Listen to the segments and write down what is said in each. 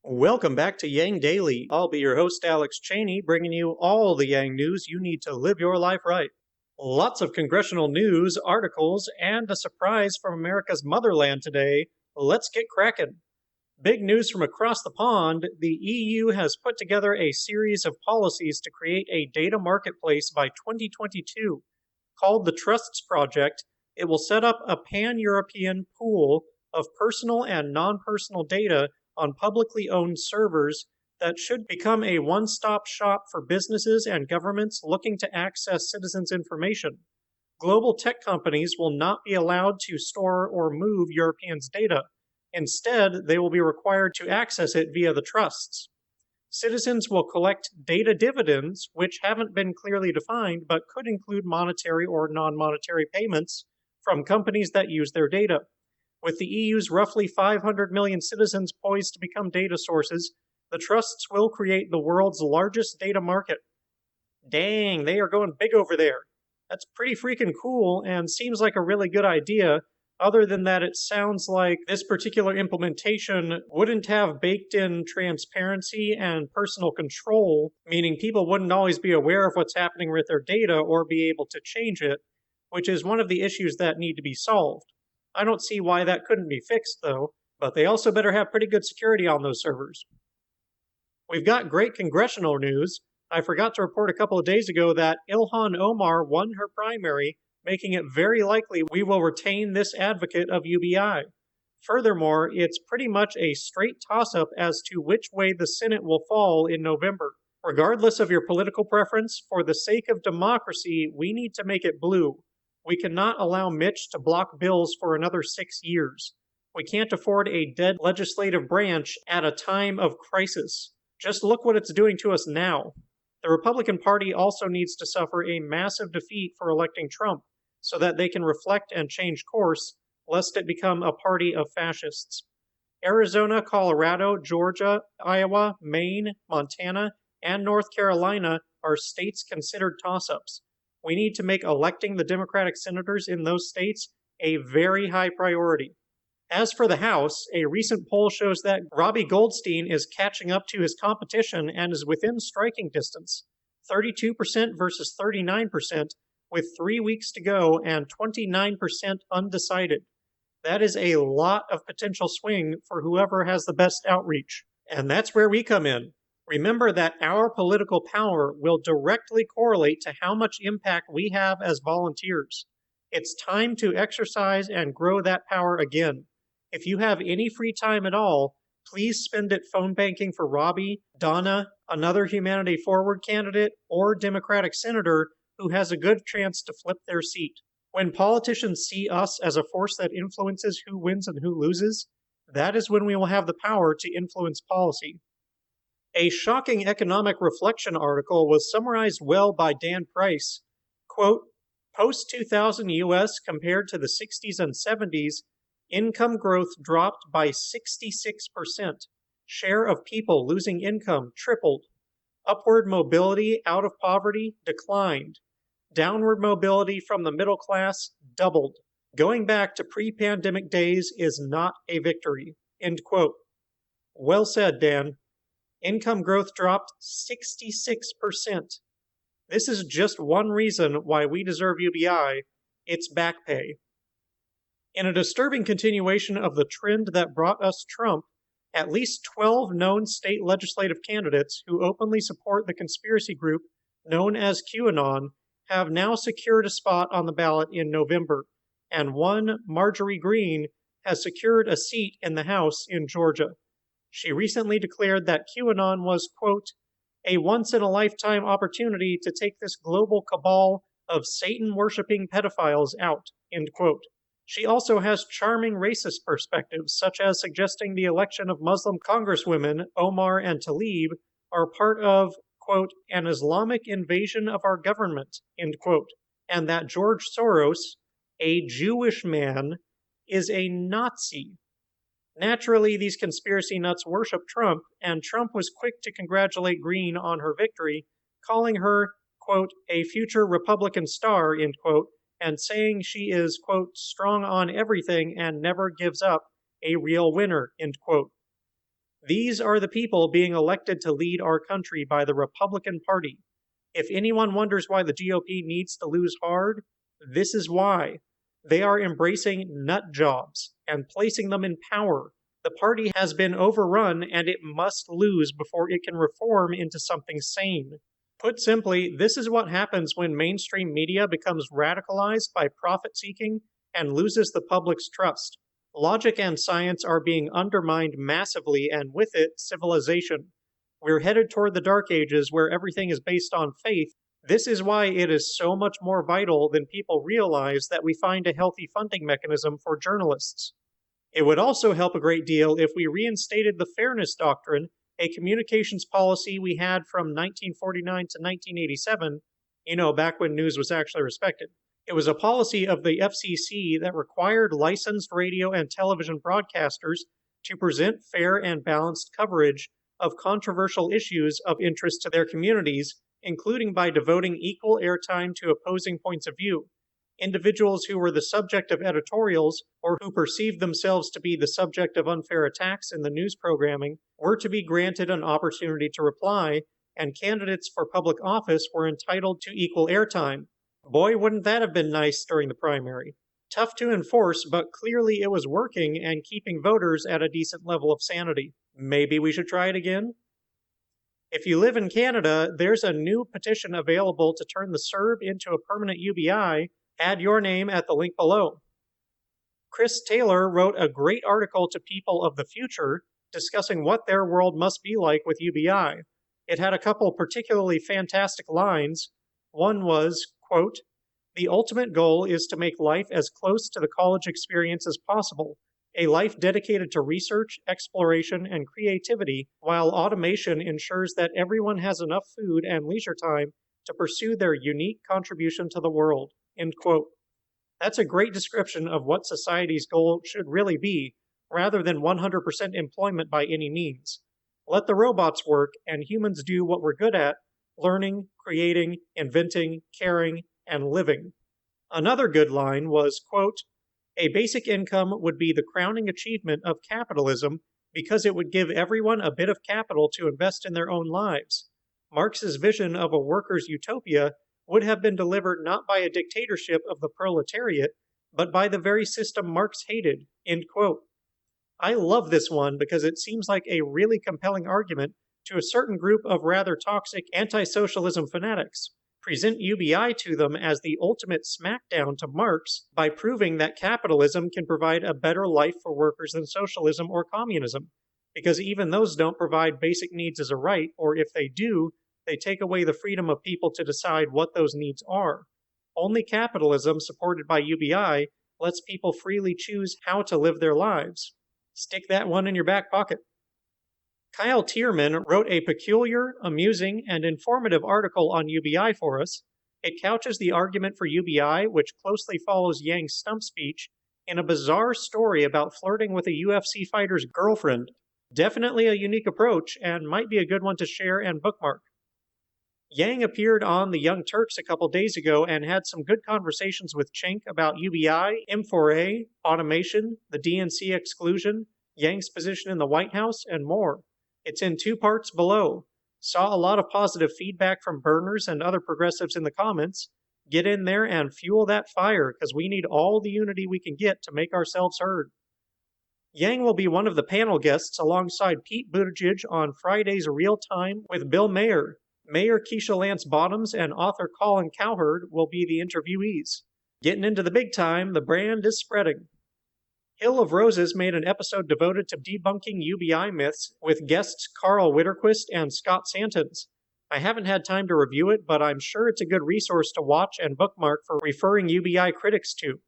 Welcome back to Yang Daily. I'll be your host, Alex Cheney, bringing you all the Yang news you need to live your life right. Lots of congressional news, articles, and a surprise from America's motherland today. Let's get cracking. Big news from across the pond. The EU has put together a series of policies to create a data marketplace by 2022. Called the Trusts Project, it will set up a pan-European pool of personal and non-personal data on publicly owned servers that should become a one-stop shop for businesses and governments looking to access citizens' information. Global tech companies will not be allowed to store or move Europeans' data. Instead, they will be required to access it via the trusts. Citizens will collect data dividends, which haven't been clearly defined but could include monetary or non-monetary payments from companies that use their data. With the EU's roughly 500 million citizens poised to become data sources, the trusts will create the world's largest data market. Dang, they are going big over there. That's pretty freaking cool and seems like a really good idea. Other than that, it sounds like this particular implementation wouldn't have baked-in transparency and personal control, meaning people wouldn't always be aware of what's happening with their data or be able to change it, which is one of the issues that need to be solved. I don't see why that couldn't be fixed, though, but they also better have pretty good security on those servers. We've got great congressional news. I forgot to report a couple of days ago that Ilhan Omar won her primary, making it very likely we will retain this advocate of UBI. Furthermore, it's pretty much a straight toss-up as to which way the Senate will fall in November. Regardless of your political preference, for the sake of democracy, we need to make it blue. We cannot allow Mitch to block bills for another 6 years. We can't afford a dead legislative branch at a time of crisis. Just look what it's doing to us now. The Republican Party also needs to suffer a massive defeat for electing Trump, so that they can reflect and change course, lest it become a party of fascists. Arizona, Colorado, Georgia, Iowa, Maine, Montana, and North Carolina are states considered toss-ups. We need to make electing the Democratic senators in those states a very high priority. As for the House, a recent poll shows that Robbie Goldstein is catching up to his competition and is within striking distance, 32% versus 39%, with 3 weeks to go and 29% undecided. That is a lot of potential swing for whoever has the best outreach. And that's where we come in. Remember that our political power will directly correlate to how much impact we have as volunteers. It's time to exercise and grow that power again. If you have any free time at all, please spend it phone banking for Robbie, Donna, another Humanity Forward candidate, or Democratic senator who has a good chance to flip their seat. When politicians see us as a force that influences who wins and who loses, that is when we will have the power to influence policy. A shocking economic reflection article was summarized well by Dan Price. Quote, post-2000 U.S. compared to the 60s and 70s, income growth dropped by 66%. Share of people losing income tripled. Upward mobility out of poverty declined. Downward mobility from the middle class doubled. Going back to pre-pandemic days is not a victory. End quote. Well said, Dan. Income growth dropped 66%. This is just one reason why we deserve UBI. It's back pay. In a disturbing continuation of the trend that brought us Trump, at least 12 known state legislative candidates who openly support the conspiracy group known as QAnon have now secured a spot on the ballot in November, and one, Marjorie Greene, has secured a seat in the House in Georgia. She recently declared that QAnon was, quote, a once-in-a-lifetime opportunity to take this global cabal of Satan-worshipping pedophiles out, end quote. She also has charming racist perspectives, such as suggesting the election of Muslim congresswomen Omar and Tlaib are part of, quote, an Islamic invasion of our government, end quote, and that George Soros, a Jewish man, is a Nazi. Naturally, these conspiracy nuts worship Trump, and Trump was quick to congratulate Greene on her victory, calling her, quote, a future Republican star, end quote, and saying she is, quote, strong on everything and never gives up, a real winner, end quote. These are the people being elected to lead our country by the Republican Party. If anyone wonders why the GOP needs to lose hard, this is why. They are embracing nut jobs and placing them in power. The party has been overrun and it must lose before it can reform into something sane. Put simply, this is what happens when mainstream media becomes radicalized by profit seeking and loses the public's trust. Logic and science are being undermined massively, and with it, civilization. We're headed toward the Dark Ages where everything is based on faith. This is why it is so much more vital than people realize that we find a healthy funding mechanism for journalists. It would also help a great deal if we reinstated the Fairness Doctrine, a communications policy we had from 1949 to 1987, back when news was actually respected. It was a policy of the FCC that required licensed radio and television broadcasters to present fair and balanced coverage of controversial issues of interest to their communities, including by devoting equal airtime to opposing points of view. Individuals who were the subject of editorials or who perceived themselves to be the subject of unfair attacks in the news programming were to be granted an opportunity to reply, and candidates for public office were entitled to equal airtime. Boy, wouldn't that have been nice during the primary. Tough to enforce, but clearly it was working and keeping voters at a decent level of sanity. Maybe we should try it again? If you live in Canada, there's a new petition available to turn the CERB into a permanent UBI. Add your name at the link below. Chris Taylor wrote a great article to people of the future discussing what their world must be like with UBI. It had a couple particularly fantastic lines. One was, quote, "The ultimate goal is to make life as close to the college experience as possible, a life dedicated to research, exploration, and creativity, while automation ensures that everyone has enough food and leisure time to pursue their unique contribution to the world." End quote. That's a great description of what society's goal should really be, rather than 100% employment by any means. Let the robots work and humans do what we're good at: learning, creating, inventing, caring, and living. Another good line was, quote, "A basic income would be the crowning achievement of capitalism because it would give everyone a bit of capital to invest in their own lives. Marx's vision of a workers' utopia would have been delivered not by a dictatorship of the proletariat, but by the very system Marx hated." End quote. I love this one because it seems like a really compelling argument to a certain group of rather toxic anti-socialism fanatics. Present UBI to them as the ultimate smackdown to Marx by proving that capitalism can provide a better life for workers than socialism or communism, because even those don't provide basic needs as a right, or if they do, they take away the freedom of people to decide what those needs are. Only capitalism, supported by UBI, lets people freely choose how to live their lives. Stick that one in your back pocket. Kyle Tierman wrote a peculiar, amusing, and informative article on UBI for us. It couches the argument for UBI, which closely follows Yang's stump speech, in a bizarre story about flirting with a UFC fighter's girlfriend. Definitely a unique approach, and might be a good one to share and bookmark. Yang appeared on the Young Turks a couple days ago and had some good conversations with Chink about UBI, M4A, automation, the DNC exclusion, Yang's position in the White House, and more. It's in 2 parts below. Saw a lot of positive feedback from burners and other progressives in the comments. Get in there and fuel that fire, because we need all the unity we can get to make ourselves heard. Yang will be one of the panel guests alongside Pete Buttigieg on Friday's Real Time with Bill Mayer. Mayor Keisha Lance Bottoms and author Colin Cowherd will be the interviewees. Getting into the big time, the brand is spreading. Hill of Roses made an episode devoted to debunking UBI myths with guests Carl Witterquist and Scott Santons. I haven't had time to review it, but I'm sure it's a good resource to watch and bookmark for referring UBI critics to.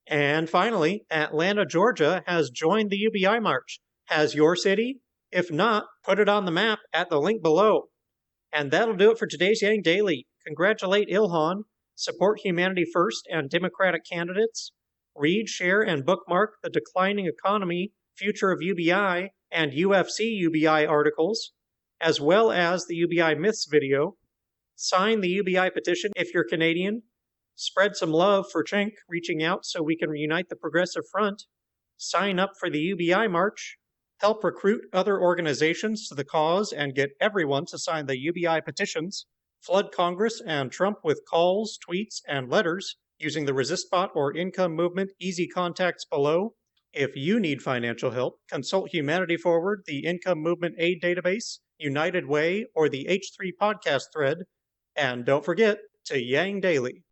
And finally, Atlanta, Georgia has joined the UBI March. Has your city? If not, put it on the map at the link below. And that'll do it for today's Yang Daily. Congratulate Ilhan, support humanity first and democratic candidates, read, share, and bookmark the Declining Economy, Future of UBI, and UFC UBI articles, as well as the UBI Myths video. Sign the UBI petition if you're Canadian. Spread some love for Chink reaching out so we can reunite the Progressive Front. Sign up for the UBI March. help recruit other organizations to the cause and get everyone to sign the UBI petitions, flood Congress and Trump with calls, tweets, and letters using the ResistBot or Income Movement easy contacts below. If you need financial help, consult Humanity Forward, the Income Movement Aid Database, United Way, or the H3 podcast thread. And don't forget to Yang Daily.